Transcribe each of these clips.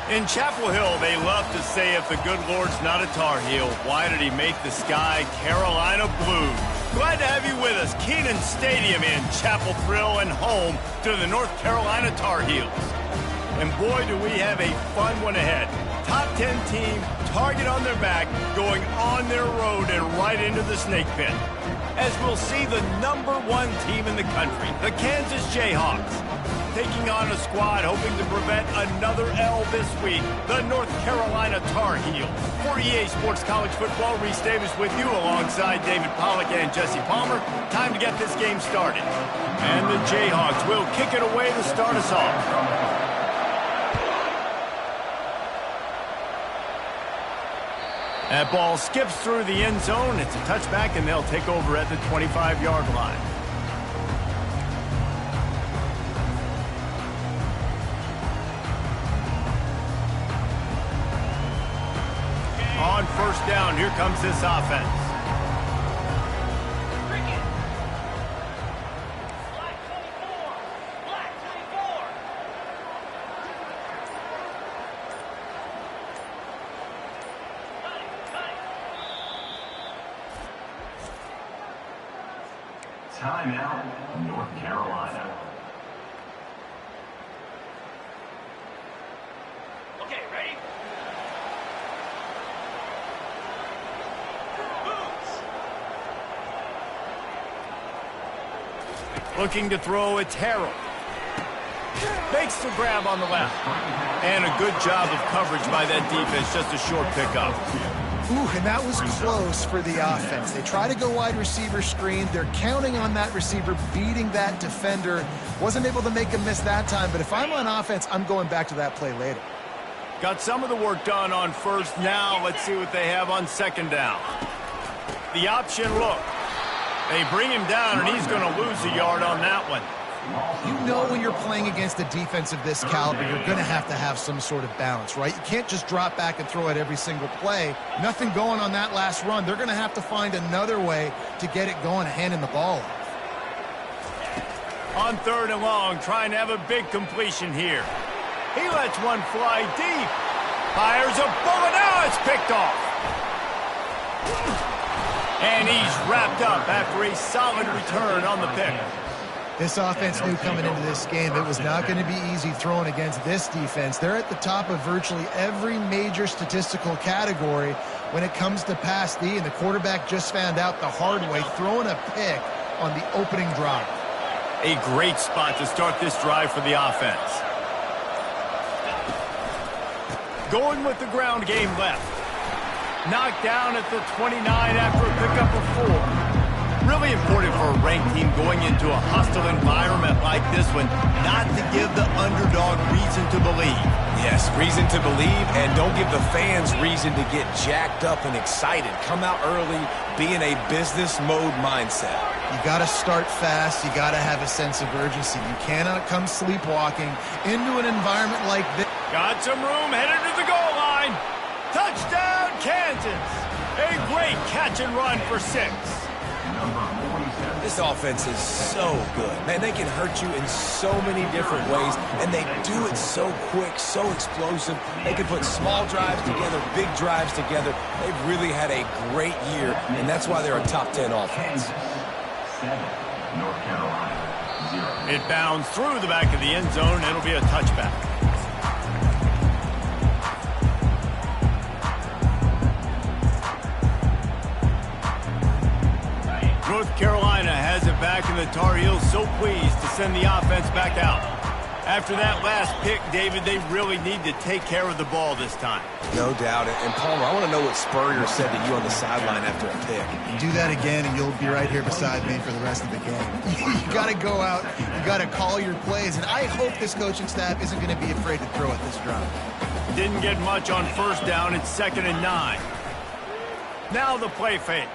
In Chapel Hill, they love to say if the good Lord's not a Tar Heel, why did he make the sky Carolina blue? Glad to have you with us. Kenan Stadium in Chapel Thrill and home to the North Carolina Tar Heels. And boy, do we have a fun one ahead. Top 10 team, target on their back, going on their road and right into the snake pit. As we'll see the #1 team in the country, the Kansas Jayhawks, taking on a squad hoping to prevent another L this week, the North Carolina Tar Heels. For EA Sports College Football, Reese Davis with you alongside David Pollack and Jesse Palmer. Time to get this game started. And the Jayhawks will kick it away to start us off. That ball skips through the end zone. It's a touchback, and they'll take over at the 25-yard line. On first down, here comes this offense. Timeout, North Carolina. Okay, ready? Looking to throw, it's Harold. Makes the grab on the left. And a good job of coverage by that defense, just a short pickup. Ooh, and that was close for the offense. They try to go wide receiver screen. They're counting on that receiver beating that defender. Wasn't able to make a miss that time, but if I'm on offense, I'm going back to that play later. Got some of the work done on first. Now let's see what they have on second down. The option look. They bring him down, and he's going to lose a yard on that one. You know when you're playing against a defense of this caliber, you're going to have some sort of balance, right? You can't just drop back and throw it every single play. Nothing going on that last run. They're going to have to find another way to get it going, handing the ball off. On third and long, trying to have a big completion here. He lets one fly deep. Fires a bullet. Now it's picked off. And he's wrapped up after a solid return on the pick. This offense knew coming into this game it was not going to be easy throwing against this defense. They're at the top of virtually every major statistical category when it comes to pass D, and the quarterback just found out the hard way, throwing a pick on the opening drive. A great spot to start this drive for the offense. Going with the ground game left. Knocked down at the 29 after a pickup of 4. Really important for a ranked team going into a hostile environment like this one, not to give the underdog reason to believe. Yes, reason to believe, and don't give the fans reason to get jacked up and excited. Come out early, be in a business mode mindset. You got to start fast. You got to have a sense of urgency. You cannot come sleepwalking into an environment like this. Got some room, headed to the goal line. Touchdown, Kansas. A great catch and run for 6. This offense is so good. Man, they can hurt you in so many different ways, and they do it so quick, so explosive. They can put small drives together, big drives together. They've really had a great year, and that's why they're a top 10 offense. 7, North Carolina, 0. It bounds through the back of the end zone. It'll be a touchback. North Carolina has it back, and the Tar Heels so pleased to send the offense back out. After that last pick, David, they really need to take care of the ball this time. No doubt. And Palmer, I want to know what Spurrier said to you on the sideline after a pick. Do that again, and you'll be right here beside me for the rest of the game. You got to go out. You got to call your plays, and I hope this coaching staff isn't going to be afraid to throw at this drive. Didn't get much on first down. It's 2nd and 9. Now the play fake.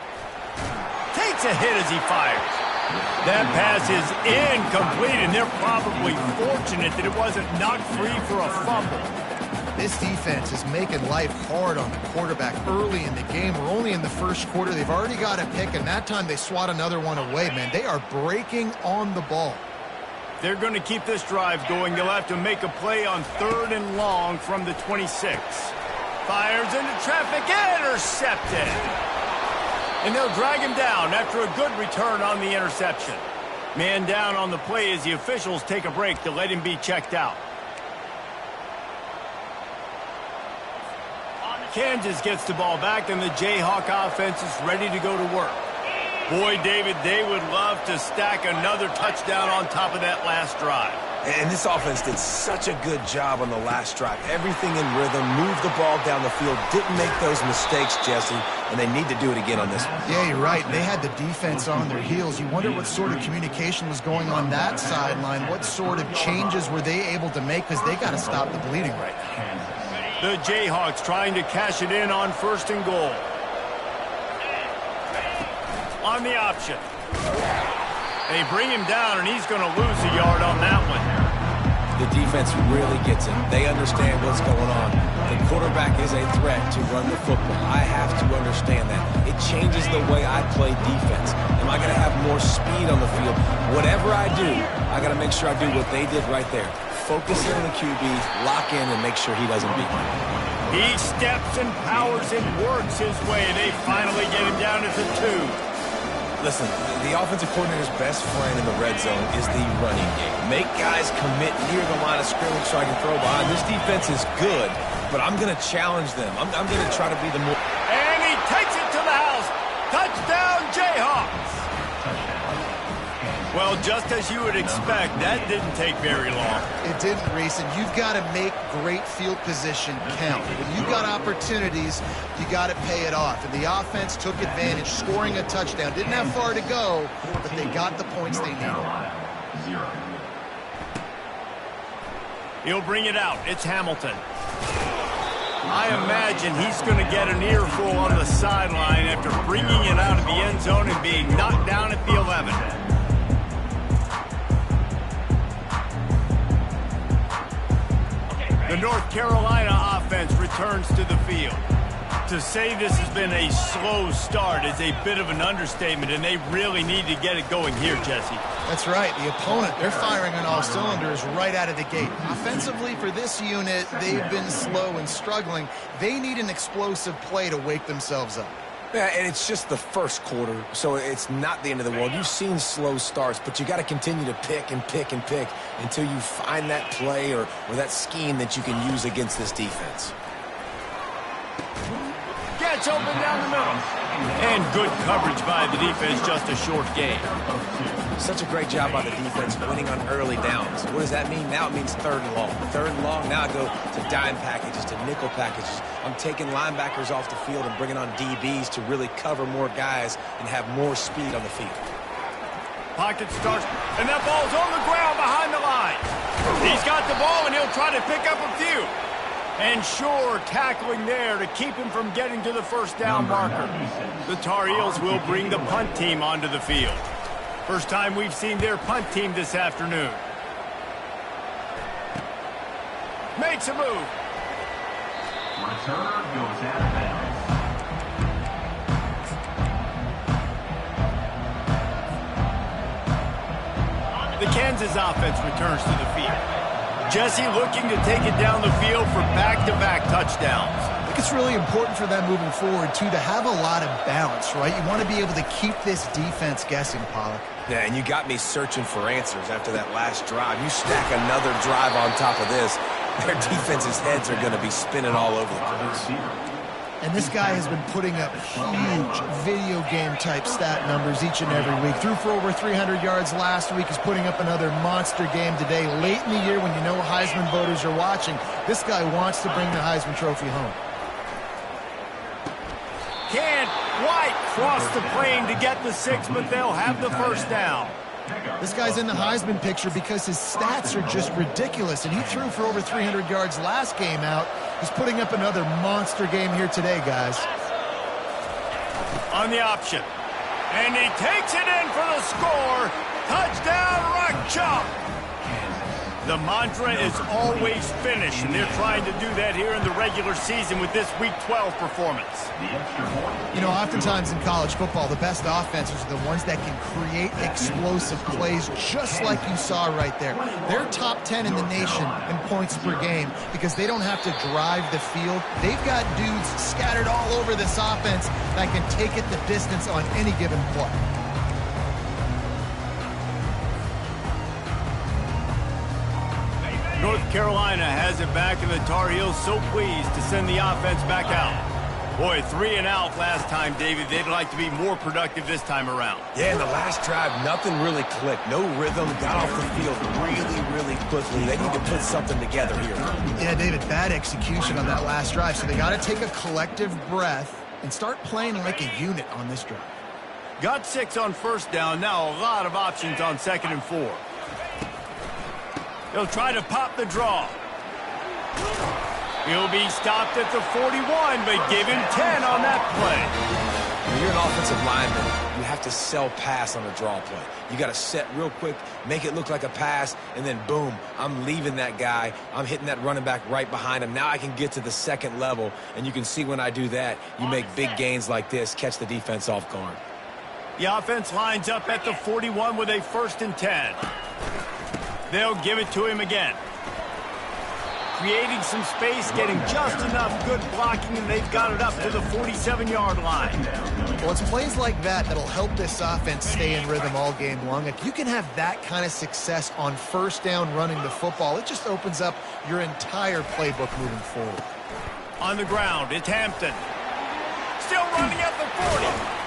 Takes a hit as he fires. That pass is incomplete, and they're probably fortunate that it wasn't knocked free for a fumble. This defense is making life hard on the quarterback early in the game. We're only in the first quarter. They've already got a pick, and that time they swat another one away, man. They are breaking on the ball. They're going to keep this drive going. They'll have to make a play on 3rd and long from the 26. Fires into traffic, intercepted. And they'll drag him down after a good return on the interception. Man down on the play as the officials take a break to let him be checked out. Kansas gets the ball back, and the Jayhawk offense is ready to go to work. Boy, David, they would love to stack another touchdown on top of that last drive. And this offense did such a good job on the last drive. Everything in rhythm, moved the ball down the field, didn't make those mistakes, Jesse, and they need to do it again on this one. Yeah, you're right. They had the defense on their heels. You wonder what sort of communication was going on that sideline. What sort of changes were they able to make, because they got to stop the bleeding right now. The Jayhawks trying to cash it in on 1st and goal. On the option. They bring him down, and he's going to lose a yard on that one. The defense really gets it. They understand what's going on. The quarterback is a threat to run the football. I have to understand that. It changes the way I play defense. Am I going to have more speed on the field? Whatever I do, I got to make sure I do what they did right there. Focus in on the QB, lock in, and make sure he doesn't beat me. He steps and powers and works his way. They finally get him down at the 2. Listen, the offensive coordinator's best friend in the red zone is the running game. Make guys commit near the line of scrimmage so I can throw behind. This defense is good, but I'm going to challenge them. I'm going to try to be the more... And he takes it to the house. Touchdown, Jayhawks. Well, just as you would expect, that didn't take very long. It didn't, Reese, and you've got to make great field position count. When you've got opportunities, you got to pay it off. And the offense took advantage, scoring a touchdown. Didn't have far to go, but they got the points they needed. He'll bring it out. It's Hamilton. I imagine he's going to get an earful on the sideline after bringing it out of the end zone and being knocked down at the 11. The North Carolina offense returns to the field. To say this has been a slow start is a bit of an understatement, and they really need to get it going here, Jesse. That's right. The opponent, they're firing on all cylinders right out of the gate. Offensively, for this unit, they've been slow and struggling. They need an explosive play to wake themselves up. Yeah, and it's just the first quarter, so it's not the end of the world. You've seen slow starts, but you got to continue to pick and pick and pick until you find that play or that scheme that you can use against this defense. Gets open down the middle. And good coverage by the defense, just a short gain. Such a great job by the defense winning on early downs. What does that mean? Now it means 3rd and long. 3rd and long, now I go to dime packages, to nickel packages. I'm taking linebackers off the field and bringing on DBs to really cover more guys and have more speed on the field. Pocket starts, and that ball's on the ground behind the line. He's got the ball, and he'll try to pick up a few. And sure, tackling there to keep him from getting to the first down marker. The Tar Heels will bring the punt team onto the field. First time we've seen their punt team this afternoon. Makes a move. Returner goes out of bounds. The Kansas offense returns to the field. Jesse looking to take it down the field for back-to-back touchdowns. I think it's really important for them moving forward, too, to have a lot of balance, right? You want to be able to keep this defense guessing, Pollock. Yeah, and you got me searching for answers after that last drive. You stack another drive on top of this, their defense's heads are going to be spinning all over the place. And this guy has been putting up huge video game-type stat numbers each and every week. Threw for over 300 yards last week. He's putting up another monster game today. Late in the year when you know Heisman voters are watching, this guy wants to bring the Heisman Trophy home. Can't White cross the plane to get the 6, but they'll have the first down. This guy's in the Heisman picture because his stats are just ridiculous, and he threw for over 300 yards last game out. He's putting up another monster game here today, guys. On the option. And he takes it in for the score. Touchdown, Rock Chalk. The mantra is always finish, and they're trying to do that here in the regular season with this Week 12 performance. You know, oftentimes in college football, the best offenses are the ones that can create explosive plays, just like you saw right there. They're top 10 in the nation in points per game because they don't have to drive the field. They've got dudes scattered all over this offense that can take it the distance on any given play. North Carolina has it back, and the Tar Heels so pleased to send the offense back out. Boy, 3 and out last time, David. They'd like to be more productive this time around. Yeah, in the last drive, nothing really clicked. No rhythm, got off the field really quickly. They need to put something together here. Yeah, David, bad execution on that last drive, so they got to take a collective breath and start playing like a unit on this drive. Got 6 on first down. Now a lot of options on 2nd and 4. He'll try to pop the draw. He'll be stopped at the 41, but give him 10 on that play. When you're an offensive lineman, you have to sell pass on a draw play. You got to set real quick, make it look like a pass, and then boom, I'm leaving that guy. I'm hitting that running back right behind him. Now I can get to the second level, and you can see when I do that, you make big gains like this, catch the defense off guard. The offense lines up at the 41 with a 1st and 10. They'll give it to him again. Creating some space, getting just enough good blocking, and they've got it up to the 47-yard line. Well, it's plays like that that'll help this offense stay in rhythm all game long. If you can have that kind of success on first down running the football, it just opens up your entire playbook moving forward. On the ground, it's Hampton. Still running at the 40.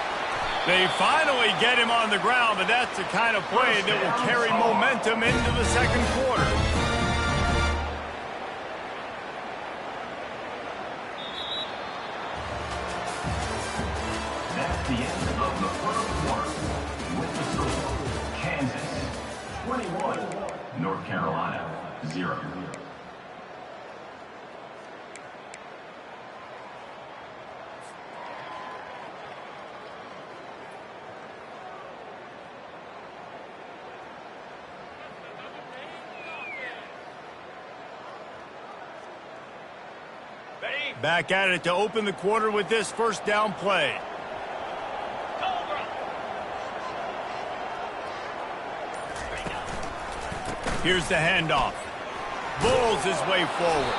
They finally get him on the ground, but that's the kind of play that will carry momentum into the second quarter. That's the end of the first quarter. With the score, Kansas 21, North Carolina 0. Back at it to open the quarter with this first down play. Here's the handoff. Bulls his way forward.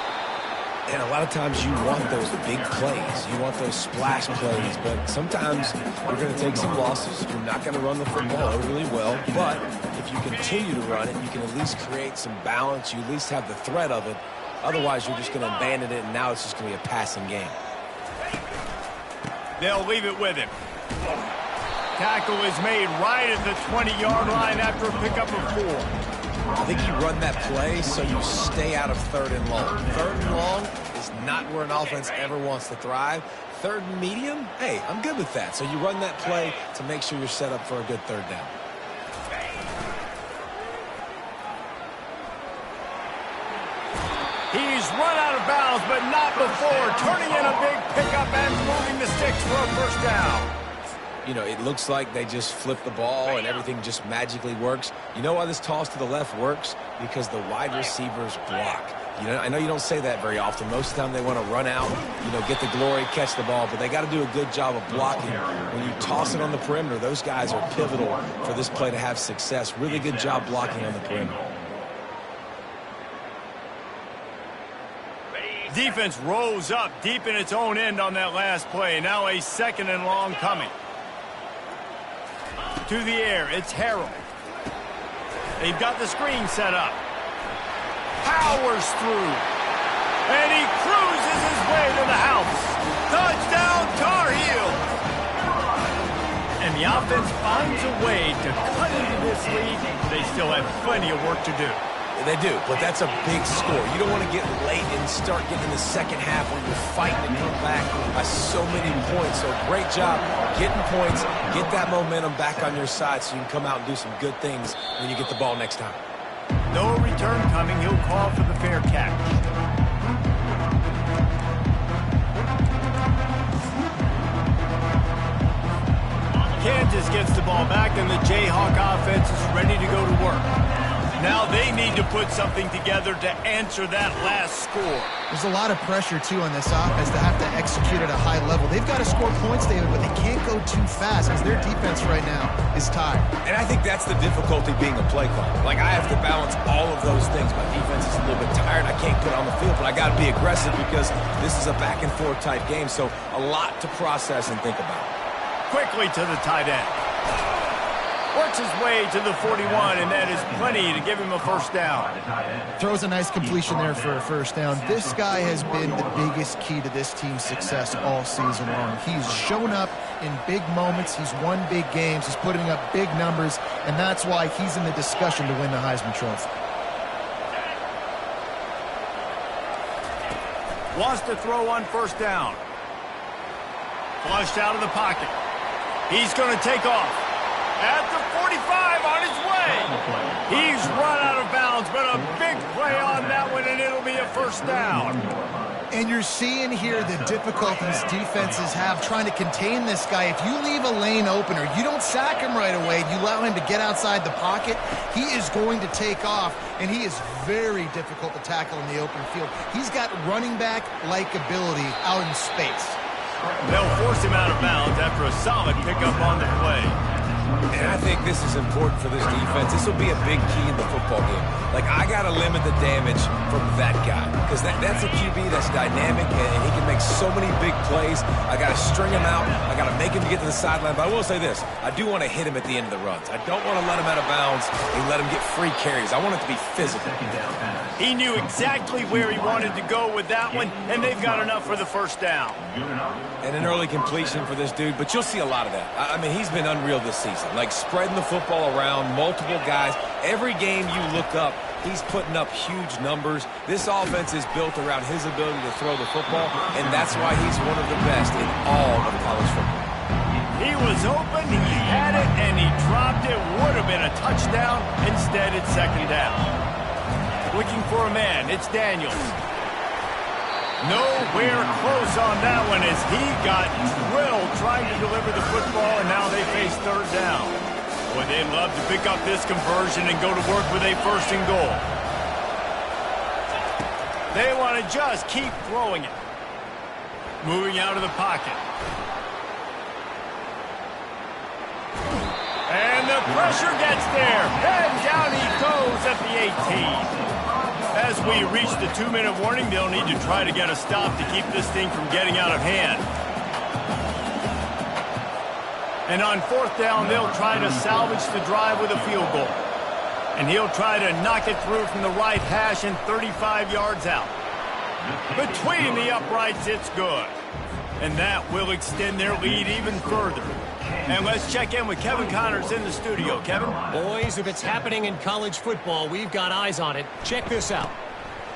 And a lot of times you want those big plays. You want those splash plays. But sometimes you're going to take some losses. You're not going to run the football overly well. But if you continue to run it, you can at least create some balance. You at least have the threat of it. Otherwise, you're just going to abandon it, and now it's just going to be a passing game. They'll leave it with him. Tackle is made right at the 20-yard line after a pickup of 4. I think you run that play so you stay out of 3rd and long. 3rd and long is not where an offense ever wants to thrive. 3rd and medium, hey, I'm good with that. So you run that play to make sure you're set up for a good 3rd down. He's run out of bounds, but not before turning in a big pickup and moving the sticks for a first down. you know, it looks like they just flip the ball and everything just magically works. You know why this toss to the left works? Because the wide receivers block. You know, I know you don't say that very often. Most of the time they want to run out, you know, get the glory, catch the ball, but they got to do a good job of blocking. When you toss it on the perimeter, those guys are pivotal for this play to have success. Really good job blocking on the perimeter. Defense rose up deep in its own end on that last play. Now a 2nd and long coming. To the air, it's Harrell. They've got the screen set up. Powers through. And he cruises his way to the house. Touchdown, Tar Heel! And the offense finds a way to cut into this lead. They still have plenty of work to do. They do, but that's a big score. You don't want to get late and start getting the second half where you're fighting to come back by so many points. So great job getting points, get that momentum back on your side so you can come out and do some good things when you get the ball next time. No return coming. He'll call for the fair catch. Kansas gets the ball back, and the Jayhawk offense is ready to go to work. Now they need to put something together to answer that last score. There's a lot of pressure, too, on this offense to have to execute at a high level. They've got to score points, David, but they can't go too fast because their defense right now is tired. And I think that's the difficulty being a play caller. Like, I have to balance all of those things. My defense is a little bit tired. I can't put it on the field, but I got to be aggressive because this is a back-and-forth type game, so a lot to process and think about. Quickly to the tight end. Works his way to the 41, and that is plenty to give him a first down. Throws a nice completion there for a first down. This guy has been the biggest key to this team's success all season long. He's shown up in big moments. He's won big games. He's putting up big numbers, and that's why he's in the discussion to win the Heisman Trophy. Wants to throw on first down. Flushed out of the pocket. He's going to take off. At the 45 on his way. He's run out of bounds, but a big play on that one, and it'll be a first down. And you're seeing here the difficulties defenses have trying to contain this guy. If you leave a lane open or you don't sack him right away, you allow him to get outside the pocket, he is going to take off, and he is very difficult to tackle in the open field. He's got running back-like ability out in space. They'll force him out of bounds after a solid pickup on the play. And I think this is important for this defense. This will be a big key in the football game. Like, I got to limit the damage from that guy because that's a QB that's dynamic and he can make so many big plays. I got to string him out. I got to make him get to the sideline. But I will say this. I do want to hit him at the end of the runs. I don't want to let him out of bounds and let him get free carries. I want it to be physical. He knew exactly where he wanted to go with that one, and they've got enough for the first down. And an early completion for this dude, but you'll see a lot of that. I mean, he's been unreal this season. Like, spreading the football around, multiple guys. Every game you look up, he's putting up huge numbers. This offense is built around his ability to throw the football, and that's why he's one of the best in all of college football. He was open, he had it, and he dropped it. Would have been a touchdown. Instead, it's second down. Looking for a man, it's Daniels. Nowhere close on that one as he got drilled trying to deliver the football, and now they face third down. Boy, they'd love to pick up this conversion and go to work with a first and goal. They want to just keep throwing it. Moving out of the pocket. And the pressure gets there. And down he goes at the 18. As we reach the 2-minute warning, they'll need to try to get a stop to keep this thing from getting out of hand. And on fourth down, they'll try to salvage the drive with a field goal. And he'll try to knock it through from the right hash and 35 yards out. Between the uprights, it's good. And that will extend their lead even further. And let's check in with Kevin Connors in the studio. Kevin? Boys, if it's happening in college football, we've got eyes on it. Check this out.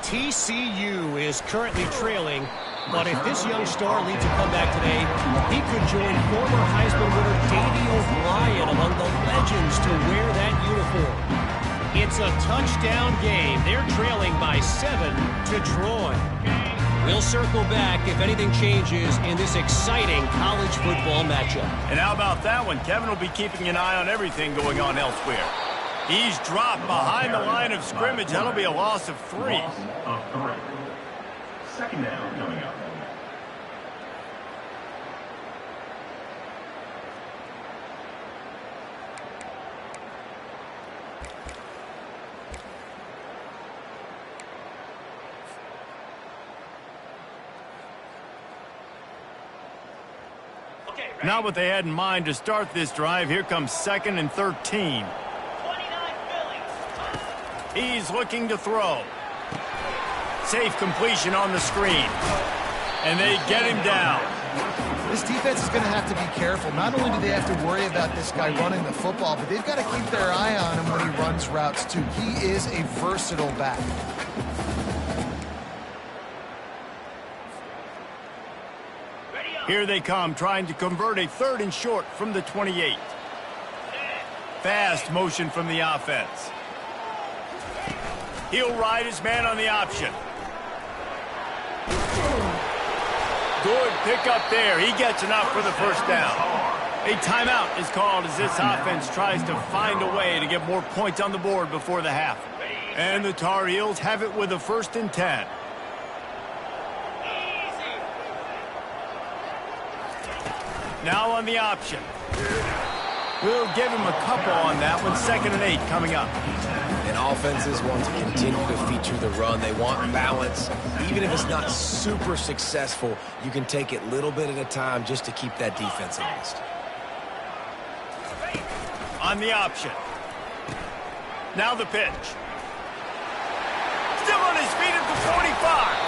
TCU is currently trailing, but if this young star leads a comeback today, he could join former Heisman winner Davey O'Brien among the legends to wear that uniform. It's a touchdown game. They're trailing by 7 to Troy. We'll circle back if anything changes in this exciting college football matchup. And how about that one? Kevin will be keeping an eye on everything going on elsewhere. He's dropped behind the line of scrimmage. That'll be a loss of 3. Loss of 3. Second down coming up. Not what they had in mind to start this drive. Here comes 2nd and 13. He's looking to throw. Safe completion on the screen. And they get him down. This defense is going to have to be careful. Not only do they have to worry about this guy running the football, but they've got to keep their eye on him when he runs routes too. He is a versatile back. Here they come, trying to convert a 3rd and short from the 28. Fast motion from the offense. He'll ride his man on the option. Good pickup there. He gets enough for the first down. A timeout is called as this offense tries to find a way to get more points on the board before the half. And the Tar Heels have it with a 1st and 10. Now on the option. We'll give him a couple on that one. 2nd and 8 coming up. And offenses want to continue to feature the run. They want balance. Even if it's not super successful, you can take it little bit at a time just to keep that defense honest. On the option. Now the pitch. Still on his feet at the 45.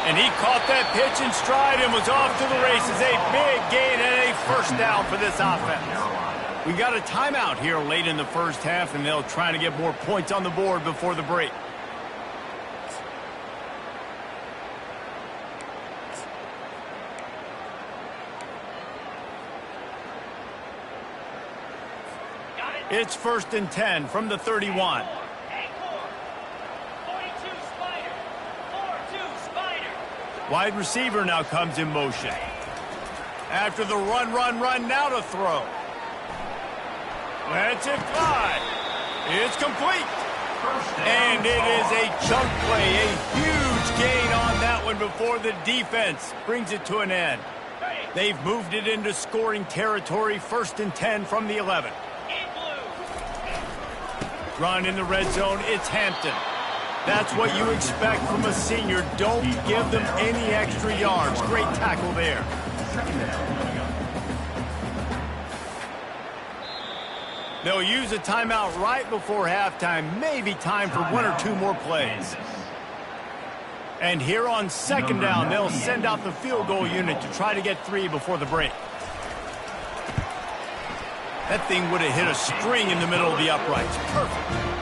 And he caught that pitch in stride and was off to the races. A big gain and a 1st down for this offense. We got a timeout here late in the first half, and they'll try to get more points on the board before the break. It's 1st and 10 from the 31. Wide receiver now comes in motion. After the run, now to throw. Lets it fly. It's complete. And it is a chunk play, a huge gain on that one before the defense brings it to an end. They've moved it into scoring territory, 1st and 10 from the 11. Run in the red zone, it's Hampton. That's what you expect from a senior. Don't give them any extra yards. Great tackle there. They'll use a timeout right before halftime. Maybe time for 1 or 2 more plays. And here on 2nd down, they'll send out the field goal unit to try to get 3 before the break. That thing would have hit a string in the middle of the uprights. Perfect.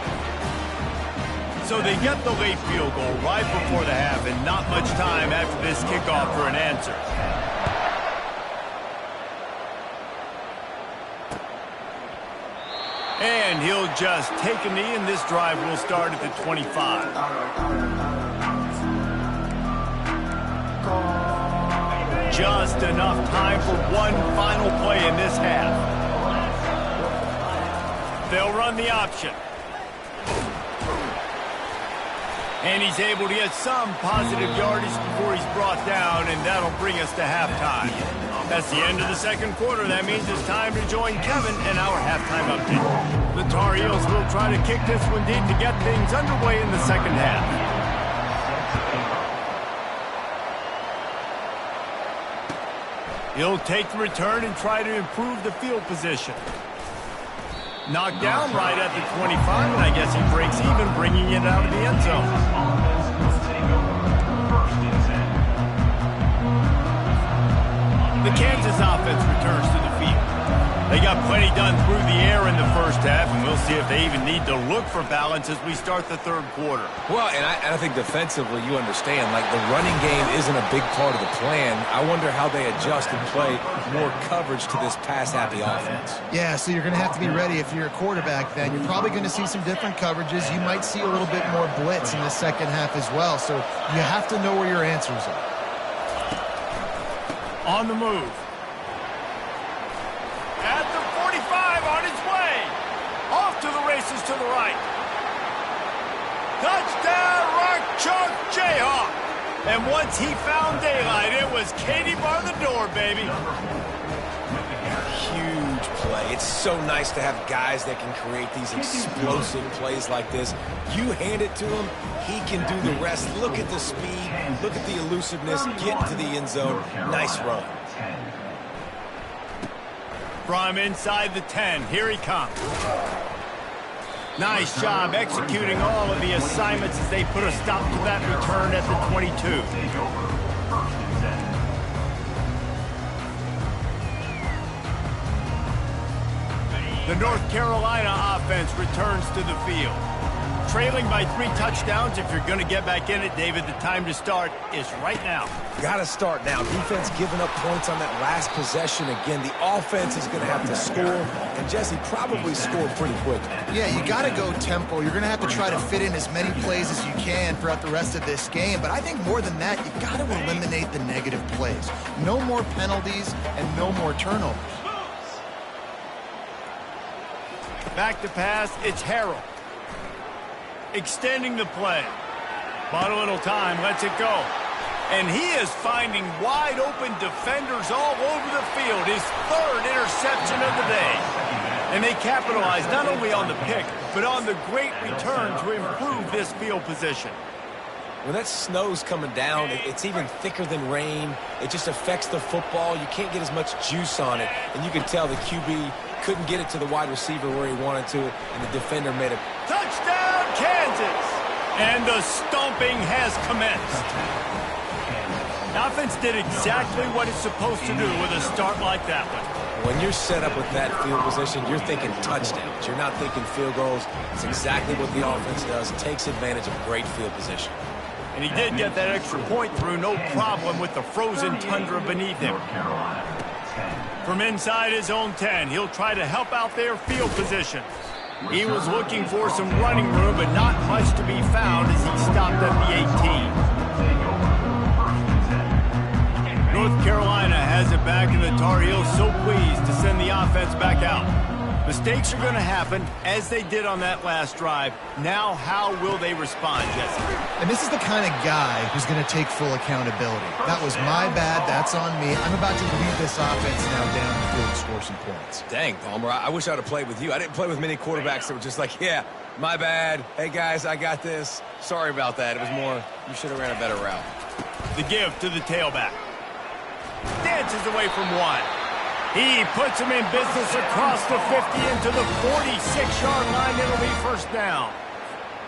So they get the late field goal right before the half, and not much time after this kickoff for an answer. And he'll just take a knee, and this drive will start at the 25. Just enough time for one final play in this half. They'll run the option. And he's able to get some positive yardage before he's brought down, and that'll bring us to halftime. That's the end of the 2nd quarter. That means it's time to join Kevin and our halftime update. The Tar Heels will try to kick this one deep to get things underway in the 2nd half. He'll take the return and try to improve the field position. Knocked down right at the 25, and I guess he breaks even, bringing it out of the end zone. The Kansas offense returns to the field. They got plenty done through the air in the first half, and we'll see if they even need to look for balance as we start the 3rd quarter. Well, and I think defensively, you understand, like the running game isn't a big part of the plan. I wonder how they adjust and play more coverage to this pass-happy offense. Yeah, so you're going to have to be ready if you're a quarterback then. You're probably going to see some different coverages. You might see a little bit more blitz in the 2nd half as well, so you have to know where your answers are. On the move. At the 45, on his way. Off to the races to the right. Touchdown, Rock Chalk Jayhawk. And once he found daylight, it was Katie bar the door, baby. Huge play. It's so nice to have guys that can create these explosive plays like this. You hand it to him, he can do the rest. Look at the speed, look at the elusiveness, get to the end zone. Nice run. From inside the 10, here he comes. Nice job executing all of the assignments as they put a stop to that return at the 22. The North Carolina offense returns to the field. Trailing by 3 touchdowns. If you're going to get back in it, David, the time to start is right now. Got to start now. Defense giving up points on that last possession. Again, the offense is going to have to score, and Jesse probably scored pretty quick. Yeah, you got to go tempo. You're going to have to try to fit in as many plays as you can throughout the rest of this game. But I think more than that, you got to eliminate the negative plays. No more penalties and no more turnovers. Back to pass, it's Harrell. Extending the play. Bought a little time, lets it go. And he is finding wide open defenders all over the field. His 3rd interception of the day. And they capitalize not only on the pick, but on the great return to improve this field position. When that snow's coming down, it's even thicker than rain. It just affects the football. You can't get as much juice on it. And you can tell the QB couldn't get it to the wide receiver where he wanted to, and the defender made it. Touchdown, Kansas! And the stomping has commenced. The offense did exactly what it's supposed to do with a start like that one. When you're set up with that field position, you're thinking touchdowns. You're not thinking field goals. It's exactly what the offense does. Takes advantage of great field position. And he did get that extra point through, no problem with the frozen tundra beneath him. From inside his own 10, he'll try to help out their field position. He was looking for some running room, but not much to be found as he stopped at the 18. North Carolina has it back, and the Tar Heels so pleased to send the offense back out. Mistakes are going to happen, as they did on that last drive. Now, how will they respond, Jesse? And this is the kind of guy who's going to take full accountability. That was my bad. That's on me. I'm about to lead this offense now down the field to score some points. Dang, Palmer, I wish I would have played with you. I didn't play with many quarterbacks that were just like, yeah, my bad. Hey, guys, I got this. Sorry about that. It was more, you should have ran a better route. The give to the tailback. Dances away from one. He puts him in business across the 50 into the 46-yard line. It'll be first down.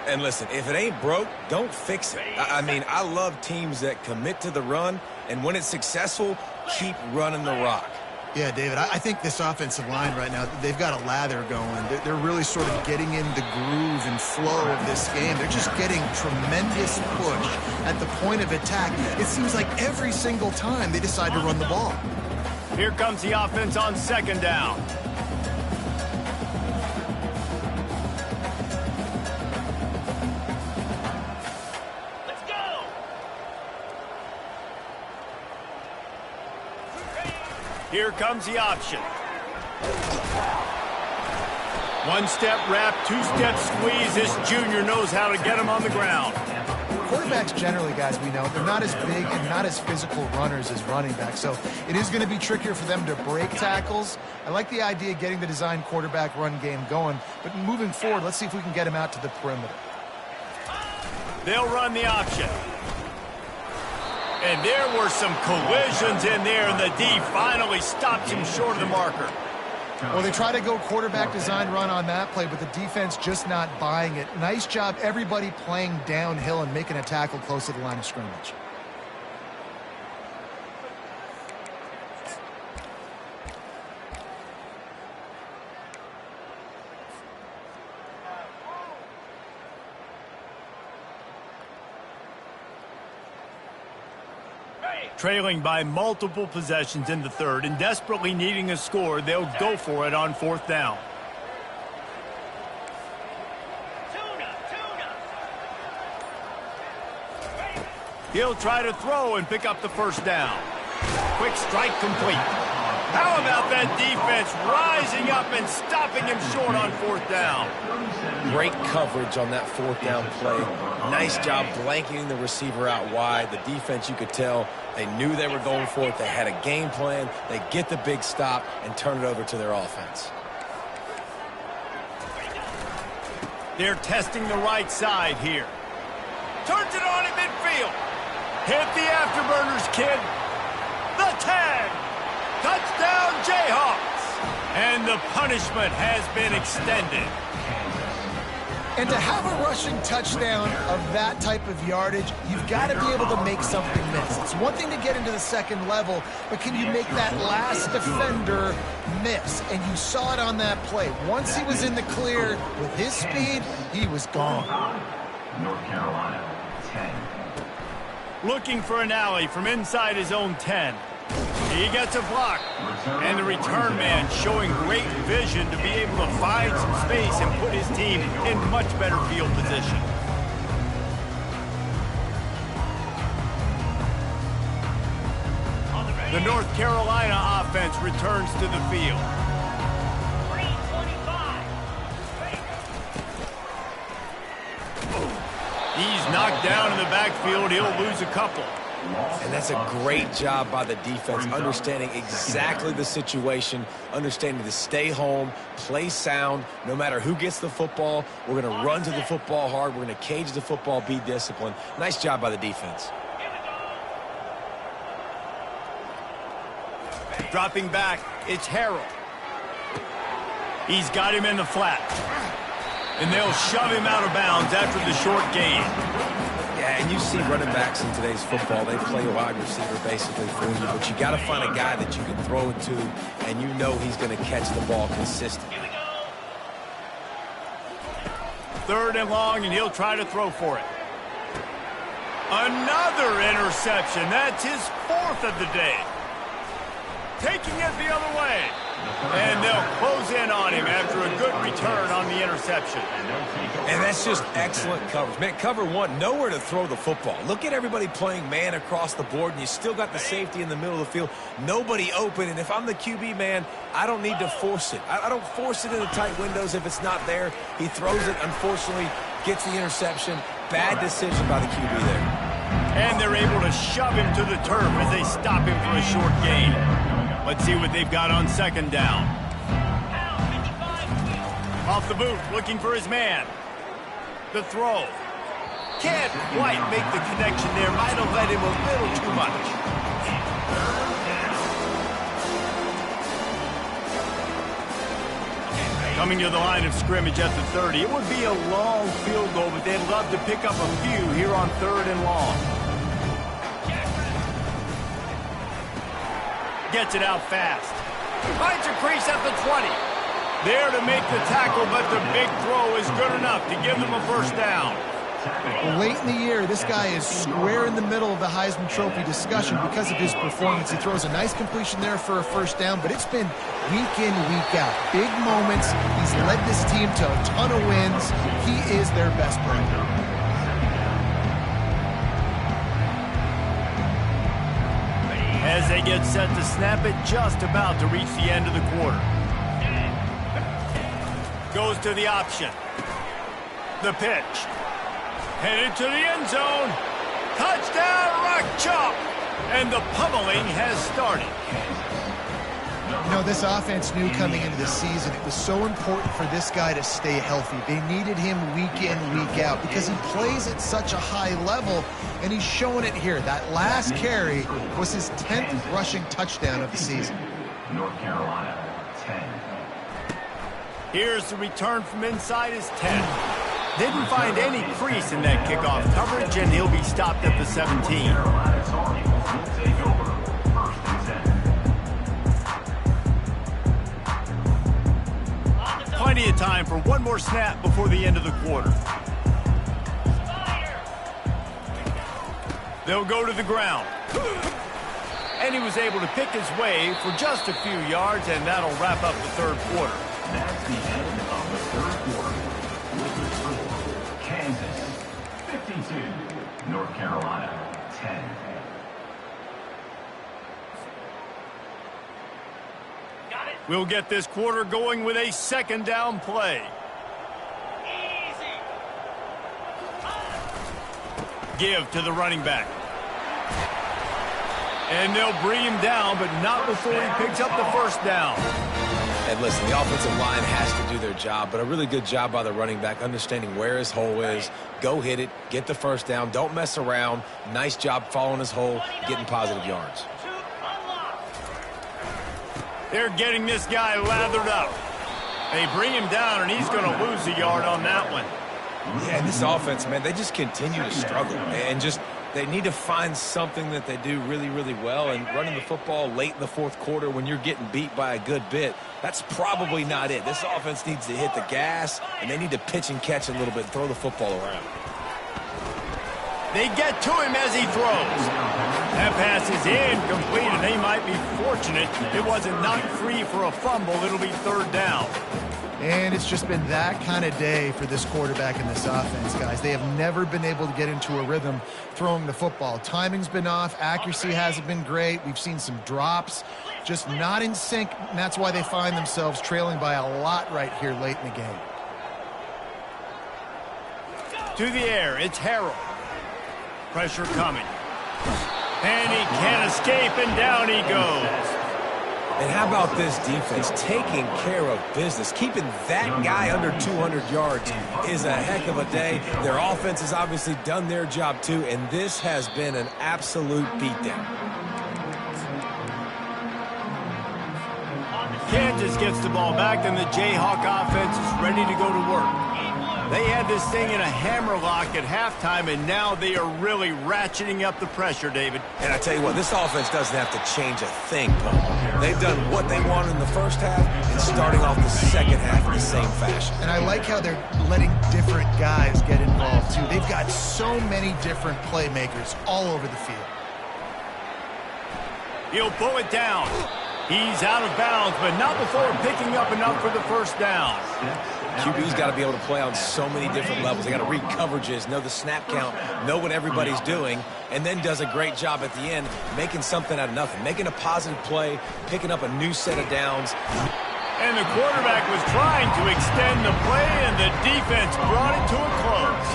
And listen, if it ain't broke, don't fix it. I mean, I love teams that commit to the run, and when it's successful, keep running the rock. Yeah, David, I think this offensive line right now, they've got a lather going. They're really sort of getting in the groove and flow of this game. They're just getting tremendous push at the point of attack. It seems like every single time they decide to run the ball. Here comes the offense on 2nd down. Let's go! Here comes the option. 1-step wrap, 2-step squeeze. This junior knows how to get him on the ground. Quarterbacks generally, guys, we know, they're not as big and not as physical runners as running backs, so it is going to be trickier for them to break tackles. I like the idea of getting the design quarterback run game going, but moving forward, let's see if we can get him out to the perimeter. They'll run the option. And there were some collisions in there, and the D finally stops him short of the marker. Well, they try to go quarterback design run on that play, but the defense just not buying it. Nice job, everybody playing downhill and making a tackle close to the line of scrimmage. Trailing by multiple possessions in the 3rd and desperately needing a score, they'll go for it on 4th down. He'll try to throw and pick up the first down. Quick strike complete. How about that defense rising up and stopping him short on 4th down? Great coverage on that 4th down play. Nice job blanketing the receiver out wide. The defense, you could tell, they knew they were going for it. They had a game plan. They get the big stop and turn it over to their offense. They're testing the right side here. Turns it on in midfield. Hit the afterburners, kid. The tag. Touchdown, Jayhawks. And the punishment has been extended. And to have a rushing touchdown of that type of yardage, you've got to be able to make something miss. It's one thing to get into the second level, but can you make that last defender miss? And you saw it on that play. Once he was in the clear with his speed, he was gone. North Carolina, 10. Looking for an alley from inside his own 10. He gets a block. And the return man showing great vision to be able to find some space and put his team in much better field position. The North Carolina offense returns to the field. He's knocked down in the backfield. He'll lose a couple. And that's a great job by the defense, understanding exactly the situation, understanding to stay home, play sound. No matter who gets the football, we're going to run to the football hard. We're going to cage the football, be disciplined. Nice job by the defense. Dropping back, it's Harrell. He's got him in the flat. And they'll shove him out of bounds after the short gain. Yeah, and you see running backs in today's football, they play a wide receiver basically for you, but you got to find a guy that you can throw it to, and you know he's going to catch the ball consistently. 3rd and long, and he'll try to throw for it. Another interception. That's his 4th of the day. Taking it the other way. And they'll close in on him after a good return on the interception. And that's just excellent coverage. Man, cover one, nowhere to throw the football. Look at everybody playing man across the board, and you still got the safety in the middle of the field. Nobody open, and if I'm the QB, man, I don't need to force it. I don't force it in the tight windows if it's not there. He throws it, unfortunately, gets the interception. Bad decision by the QB there. And they're able to shove him to the turf as they stop him for a short gain. Let's see what they've got on 2nd down. Off the boot, looking for his man. The throw. Can't quite make the connection there. Might have led him a little too much. Coming to the line of scrimmage at the 30. It would be a long field goal, but they'd love to pick up a few here on 3rd and long. Gets it out fast. Finds a crease at the 20. There to make the tackle, but the big throw is good enough to give them a 1st down. Late in the year, this guy is square in the middle of the Heisman Trophy discussion because of his performance. He throws a nice completion there for a 1st down, but it's been week in, week out. Big moments. He's led this team to a ton of wins. He is their best player. As they get set to snap it, just about to reach the end of the quarter. Goes to the option. The pitch. Headed to the end zone. Touchdown, Rock Chalk! And the pummeling has started. You know, this offense knew coming into the season it was so important for this guy to stay healthy. They needed him week in, week out because he plays at such a high level, and he's showing it here. That last carry was his 10th rushing touchdown of the season. North Carolina, 10. Here's the return from inside his 10. Didn't find any crease in that kickoff coverage, and he'll be stopped at the 17. Carolina Tar Heels will take over 1st and 10. Plenty of time for one more snap before the end of the quarter. They'll go to the ground. And he was able to pick his way for just a few yards, and that'll wrap up the 3rd quarter. That's the end of the 3rd quarter. With the score, Kansas 52, North Carolina 10. We'll get this quarter going with a second down play. Give to the running back. And they'll bring him down, but not before he picks up the first down. And listen, the offensive line has to do their job, but a really good job by the running back understanding where his hole is. Go hit it, get the first down, don't mess around. Nice job following his hole, getting positive yards. They're getting this guy lathered up. They bring him down, and he's going to lose a yard on that one. Yeah, and this offense, man, they just continue to struggle. And they need to find something that they do really, really well. And running the football late in the fourth quarter when you're getting beat by a good bit, that's probably not it. This offense needs to hit the gas, and they need to pitch and catch a little bit and throw the football around. They get to him as he throws. That pass is incomplete, and they might be fortunate it wasn't knocked free for a fumble. It'll be third down. And it's just been that kind of day for this quarterback and this offense, guys. They have never been able to get into a rhythm throwing the football. Timing's been off. Accuracy hasn't been great. We've seen some drops, just not in sync, and that's why they find themselves trailing by a lot right here late in the game. To the air, it's Harrell. Pressure coming. And he can't escape, and down he goes. And how about this defense taking care of business? Keeping that guy under 200 yards is a heck of a day. Their offense has obviously done their job too, and this has been an absolute beatdown. Kansas gets the ball back, and the Jayhawk offense is ready to go to work. They had this thing in a hammerlock at halftime, and now they are really ratcheting up the pressure, David. And I tell you what, this offense doesn't have to change a thing, Paul. They've done what they wanted in the first half and starting off the second half in the same fashion. And I like how they're letting different guys get involved, too. They've got so many different playmakers all over the field. He'll pull it down. He's out of bounds, but not before picking up enough for the first down. QB's got to be able to play on so many different levels. They got to read coverages, know the snap count, know what everybody's doing, and then does a great job at the end making something out of nothing, making a positive play, picking up a new set of downs. And the quarterback was trying to extend the play, and the defense brought it to a close.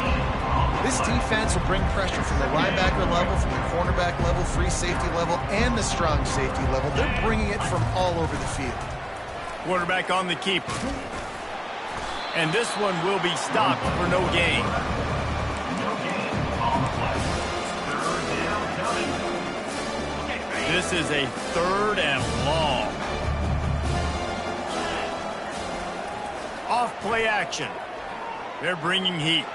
This defense will bring pressure from the linebacker level, from the cornerback level, free safety level, and the strong safety level. They're bringing it from all over the field. Quarterback on the keeper. And this one will be stopped for no gain. This is a third and long. Off play action. They're bringing heat.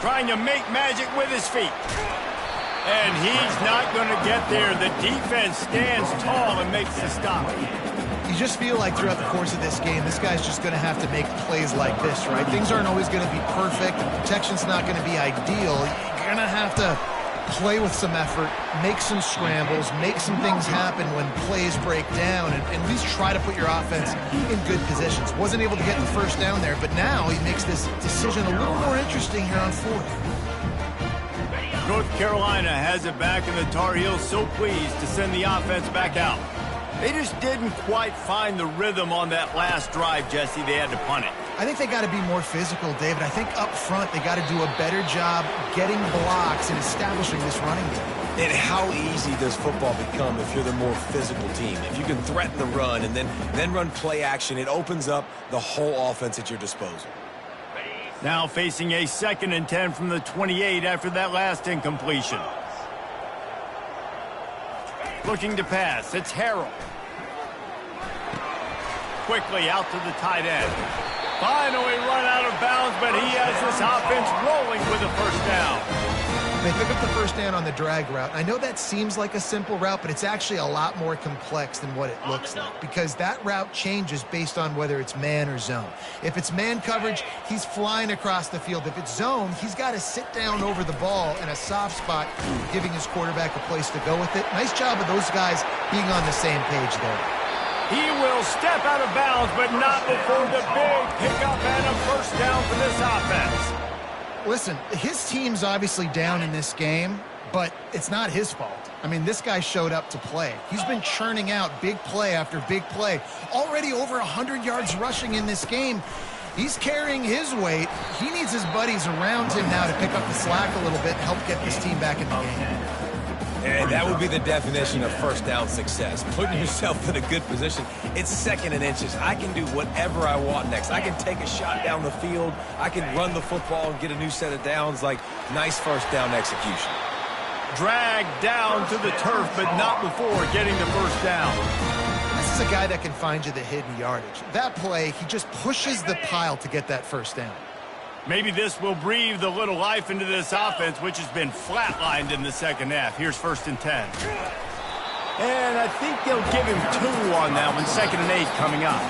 Trying to make magic with his feet. And he's not going to get there. The defense stands tall and makes the stop. You just feel like throughout the course of this game, this guy's just going to have to make plays like this, right? Things aren't always going to be perfect. The protection's not going to be ideal. You're going to have to play with some effort, make some scrambles, make some things happen when plays break down, and at least try to put your offense in good positions. Wasn't able to get the first down there, but now he makes this decision a little more interesting here on fourth. North Carolina has it back, and the Tar Heels so pleased to send the offense back out. They just didn't quite find the rhythm on that last drive, Jesse. They had to punt it. I think they got to be more physical, David. I think up front they got to do a better job getting blocks and establishing this running game. And how easy does football become if you're the more physical team? If you can threaten the run and then run play action, it opens up the whole offense at your disposal. Now facing a 2nd and 10 from the 28 after that last incompletion. Looking to pass, it's Harrell. Quickly out to the tight end. Finally run out of bounds, but he has this offense rolling with a first down. They pick up the first down on the drag route. I know that seems like a simple route, but it's actually a lot more complex than what it looks like, because that route changes based on whether it's man or zone. If it's man coverage, he's flying across the field. If it's zone, he's got to sit down over the ball in a soft spot, giving his quarterback a place to go with it. Nice job of those guys being on the same page there. He will step out of bounds, but not before the big pickup and a first down for this offense. Listen, his team's obviously down in this game, but it's not his fault. I mean, this guy showed up to play. He's been churning out big play after big play. Already over 100 yards rushing in this game. He's carrying his weight. He needs his buddies around him now to pick up the slack a little bit and help get this team back in the game. And that would be the definition of first down success. Putting yourself in a good position. It's second and inches. I can do whatever I want next. I can take a shot down the field. I can run the football and get a new set of downs. Like, nice first down execution. Dragged down to the turf, but not before getting the first down. This is a guy that can find you the hidden yardage. That play, he just pushes the pile to get that first down. Maybe this will breathe a little life into this offense, which has been flatlined in the second half. Here's 1st and 10. And I think they'll give him 2 on that one. 2nd and 8 coming up.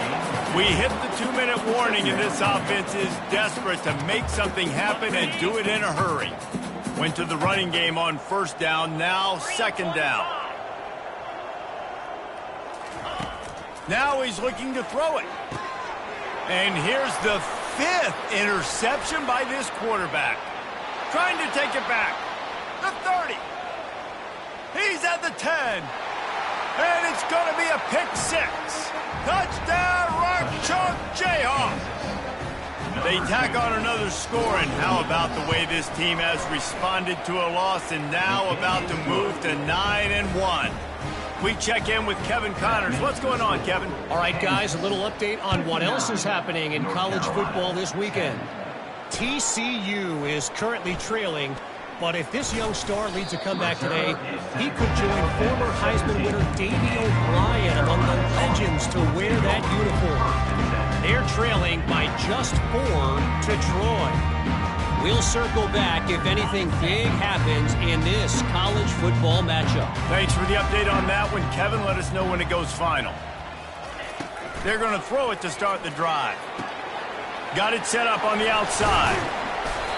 We hit the 2-minute warning, and this offense is desperate to make something happen and do it in a hurry. Went to the running game on 1st down, now 2nd down. Now he's looking to throw it. And here's the 5th interception by this quarterback. Trying to take it back. The 30. He's at the 10. And it's going to be a pick 6. Touchdown, Rock Chalk Jayhawks. They tack on another score, and how about the way this team has responded to a loss and now about to move to 9-1. We check in with Kevin Connors. What's going on, Kevin? All right, guys, a little update on what else is happening in college football this weekend. TCU is currently trailing, but if this young star leads a comeback today, he could join former Heisman winner Davey O'Brien among the legends to wear that uniform. They're trailing by just 4 to Troy. We'll circle back if anything big happens in this college football matchup. Thanks for the update on that one, Kevin. Let us know when it goes final. They're going to throw it to start the drive. Got it set up on the outside.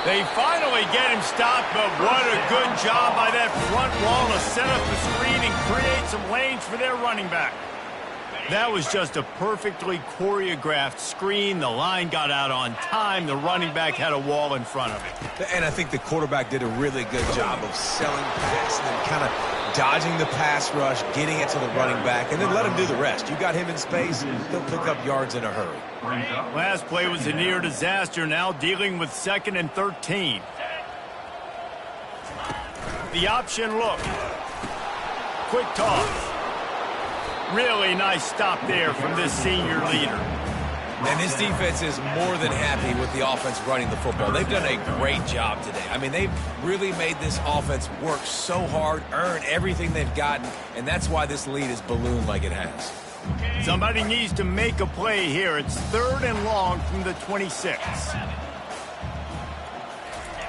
They finally get him stopped, but what a good job by that front wall to set up the screen and create some lanes for their running back. That was just a perfectly choreographed screen. The line got out on time. The running back had a wall in front of it. And I think the quarterback did a really good job of selling pass and then kind of dodging the pass rush, getting it to the running back, and then let him do the rest. You got him in space, he'll pick up yards in a hurry. Last play was a near disaster, now dealing with 2nd and 13. The option look. Quick toss. Really nice stop there from this senior leader. And this defense is more than happy with the offense running the football. They've done a great job today. I mean, they've really made this offense work so hard, earn everything they've gotten, and that's why this lead is ballooned like it has. Somebody needs to make a play here. It's 3rd and long from the 26.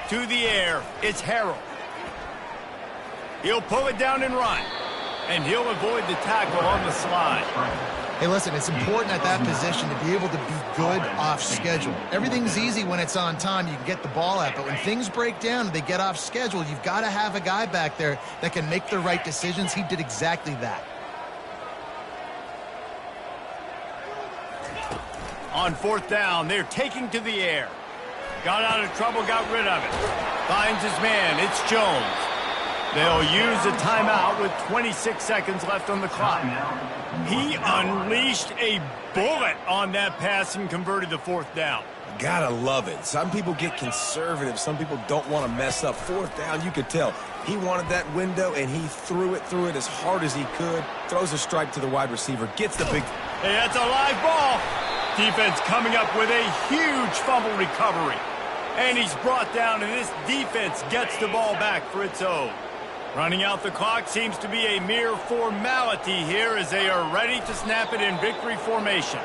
To the air, it's Harrell. He'll pull it down and run. And he'll avoid the tackle on the slide. Hey, listen, it's important at that position to be able to be good off schedule. Everything's easy when it's on time. You can get the ball out. But when things break down and they get off schedule, you've got to have a guy back there that can make the right decisions. He did exactly that. On 4th down, they're taking to the air. Got out of trouble, got rid of it. Finds his man. It's Jones. They'll use a timeout with 26 seconds left on the clock. He unleashed a bullet on that pass and converted the 4th down. Gotta love it. Some people get conservative. Some people don't want to mess up. 4th down, you could tell. He wanted that window, and he threw it as hard as he could. Throws a strike to the wide receiver. Gets the big... Hey, that's a live ball. Defense coming up with a huge fumble recovery. And he's brought down, and this defense gets the ball back for its own. Running out the clock seems to be a mere formality here as they are ready to snap it in victory formation.